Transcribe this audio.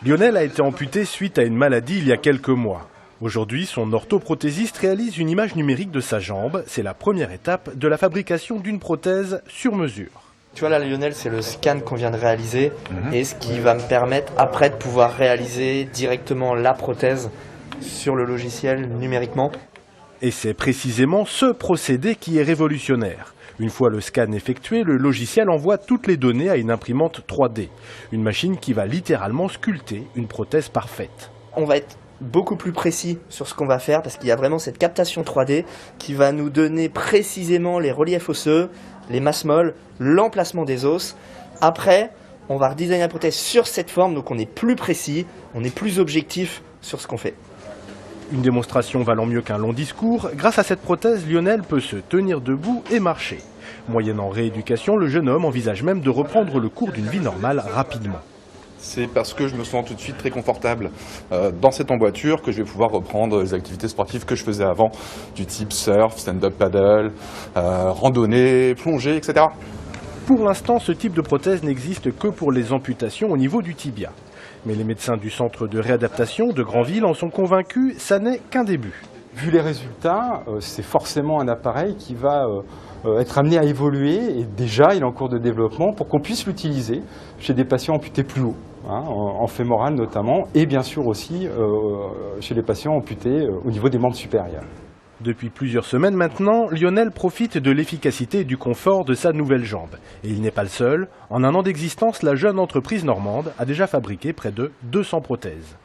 Lionel a été amputé suite à une maladie il y a quelques mois. Aujourd'hui, son orthoprothésiste réalise une image numérique de sa jambe. C'est la première étape de la fabrication d'une prothèse sur mesure. Tu vois là, Lionel, c'est le scan qu'on vient de réaliser et ce qui va me permettre après de pouvoir réaliser directement la prothèse sur le logiciel numériquement. Et c'est précisément ce procédé qui est révolutionnaire. Une fois le scan effectué, le logiciel envoie toutes les données à une imprimante 3D. Une machine qui va littéralement sculpter une prothèse parfaite. On va être beaucoup plus précis sur ce qu'on va faire parce qu'il y a vraiment cette captation 3D qui va nous donner précisément les reliefs osseux, les masses molles, l'emplacement des os. Après, on va redesigner la prothèse sur cette forme, donc on est plus précis, on est plus objectif sur ce qu'on fait. Une démonstration valant mieux qu'un long discours, grâce à cette prothèse, Lionel peut se tenir debout et marcher. Moyennant rééducation, le jeune homme envisage même de reprendre le cours d'une vie normale rapidement. C'est parce que je me sens tout de suite très confortable dans cette emboîture que je vais pouvoir reprendre les activités sportives que je faisais avant, du type surf, stand-up paddle, randonnée, plongée, etc. Pour l'instant, ce type de prothèse n'existe que pour les amputations au niveau du tibia. Mais les médecins du centre de réadaptation de Granville en sont convaincus, ça n'est qu'un début. Vu les résultats, c'est forcément un appareil qui va être amené à évoluer et déjà il est en cours de développement pour qu'on puisse l'utiliser chez des patients amputés plus haut, en fémoral notamment, et bien sûr aussi chez les patients amputés au niveau des membres supérieurs. Depuis plusieurs semaines maintenant, Lionel profite de l'efficacité et du confort de sa nouvelle jambe. Et il n'est pas le seul. En un an d'existence, la jeune entreprise normande a déjà fabriqué près de 200 prothèses.